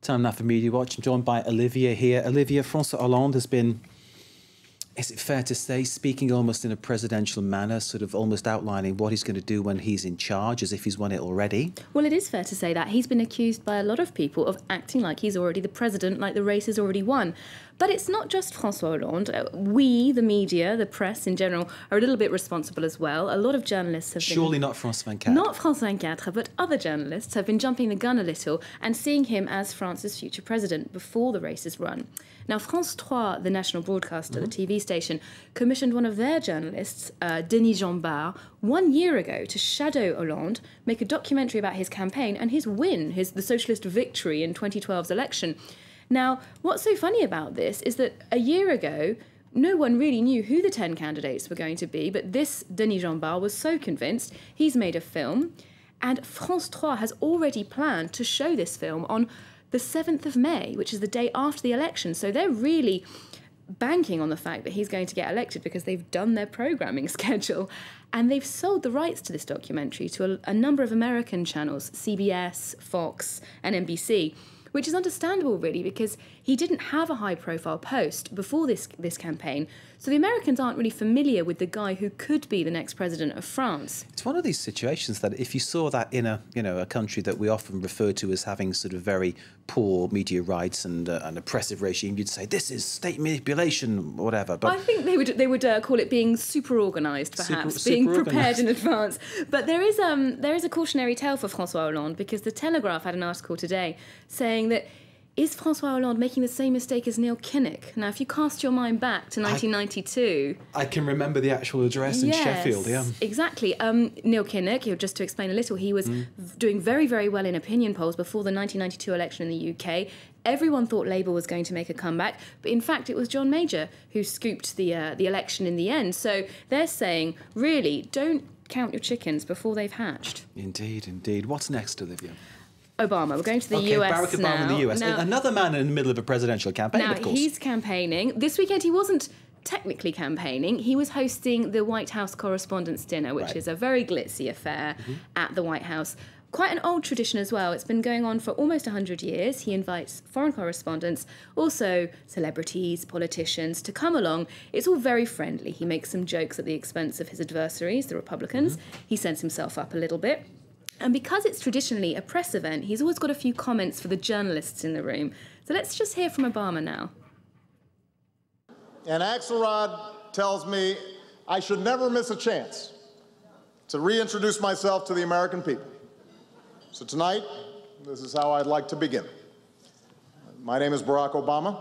Time now for Media Watch. I'm joined by Olivia here. Olivia, François Hollande has been, is it fair to say, speaking almost in a presidential manner, sort of almost outlining what he's going to do when he's in charge, as if he's won it already? Well, it is fair to say that. He's been accused by a lot of people of acting like he's already the president, like the race is already won. But it's not just François Hollande. We, the media, the press in general, are a little bit responsible as well. A lot of journalists have Surely not France 24. Not France 24, but other journalists have been jumping the gun a little and seeing him as France's future president before the race is run. Now, France 3, the national broadcaster, the TV station, commissioned one of their journalists, Denis Jambard, 1 year ago to shadow Hollande, make a documentary about his campaign and his win, the socialist victory in 2012's election. Now, what's so funny about this is that a year ago, no one really knew who the 10 candidates were going to be, but this Denis Jambard was so convinced, he's made a film, and France 3 has already planned to show this film on the 7th of May, which is the day after the election. So they're really banking on the fact that he's going to get elected because they've done their programming schedule. And they've sold the rights to this documentary to a number of American channels, CBS, Fox, and NBC, which is understandable, really, because he didn't have a high-profile post before this campaign. So the Americans aren't really familiar with the guy who could be the next president of France. It's one of these situations that if you saw that in a country that we often refer to as having sort of very poor media rights and an oppressive regime, you'd say this is state manipulation, whatever. But I think they would call it being super organised, perhaps, being prepared in advance. But there is a cautionary tale for François Hollande, because the Telegraph had an article today saying that, is François Hollande making the same mistake as Neil Kinnock? Now, if you cast your mind back to 1992... I can remember the actual address in Sheffield, yeah. Exactly. Neil Kinnock, just to explain a little, he was doing very, very well in opinion polls before the 1992 election in the UK. Everyone thought Labour was going to make a comeback, but in fact it was John Major who scooped the election in the end. So they're saying, really, don't count your chickens before they've hatched. Indeed, indeed. What's next, Olivia? Obama. We're going to the US Barack Obama now. in the US. Now, another man in the middle of a presidential campaign, of course. Now, he's campaigning. This weekend, he wasn't technically campaigning. He was hosting the White House Correspondents' Dinner, which is a very glitzy affair at the White House. Quite an old tradition as well. It's been going on for almost 100 years. He invites foreign correspondents, also celebrities, politicians, to come along. It's all very friendly. He makes some jokes at the expense of his adversaries, the Republicans. He sends himself up a little bit. And because it's traditionally a press event, he's always got a few comments for the journalists in the room. So let's just hear from Obama now. And Axelrod tells me I should never miss a chance to reintroduce myself to the American people. So tonight, this is how I'd like to begin. My name is Barack Obama.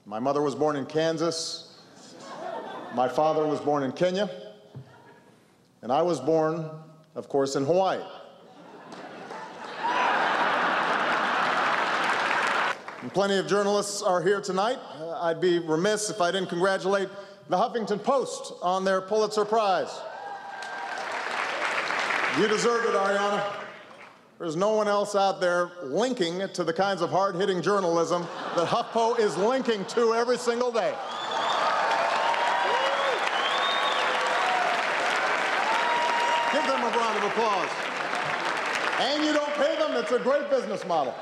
My mother was born in Kansas. My father was born in Kenya. And I was born, of course, in Hawaii. And plenty of journalists are here tonight. I'd be remiss if I didn't congratulate the Huffington Post on their Pulitzer Prize. You deserve it, Ariana. There's no one else out there linking to the kinds of hard-hitting journalism that HuffPo is linking to every single day. Give them a round of applause. And you don't pay them, it's a great business model.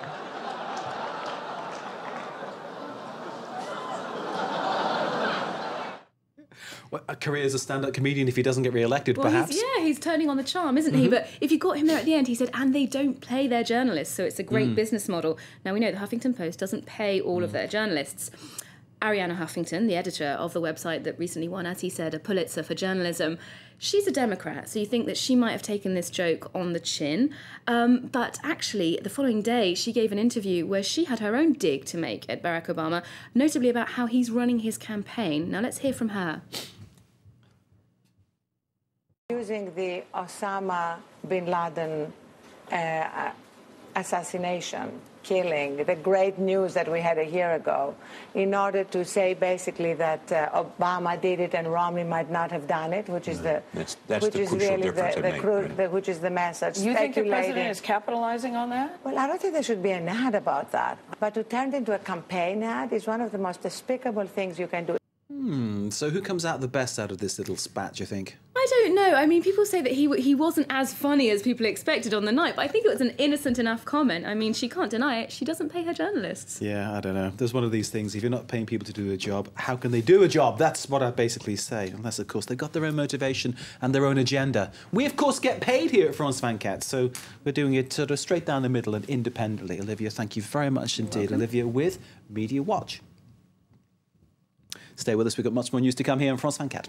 Well, a career as a stand-up comedian if he doesn't get re-elected, perhaps? He's turning on the charm, isn't he? But if you got him there at the end, he said, and they don't pay their journalists, so it's a great business model. Now, we know the Huffington Post doesn't pay all of their journalists. Arianna Huffington, the editor of the website that recently won, as he said, a Pulitzer for journalism, she's a Democrat, so you think that she might have taken this joke on the chin. But actually, the following day, she gave an interview where she had her own dig to make at Barack Obama, notably about how he's running his campaign. Now, let's hear from her. Using the Osama bin Laden assassination, killing, the great news that we had a year ago, in order to say basically that Obama did it and Romney might not have done it, which is that's the crucial difference which is the message. You think the president is capitalizing on that? Well, I don't think there should be an ad about that. But to turn it into a campaign ad is one of the most despicable things you can do. So who comes out the best out of this little spat, do you think? I don't know. I mean, people say that he wasn't as funny as people expected on the night, but I think it was an innocent enough comment. I mean, she can't deny it. She doesn't pay her journalists. Yeah, I don't know. There's one of these things. If you're not paying people to do a job, how can they do a job? That's what I basically say. Unless, of course, they've got their own motivation and their own agenda. We, of course, get paid here at France 24, so we're doing it sort of straight down the middle and independently. Olivia, thank you very much indeed. Olivia with Media Watch. Stay with us. We've got much more news to come here on France 24.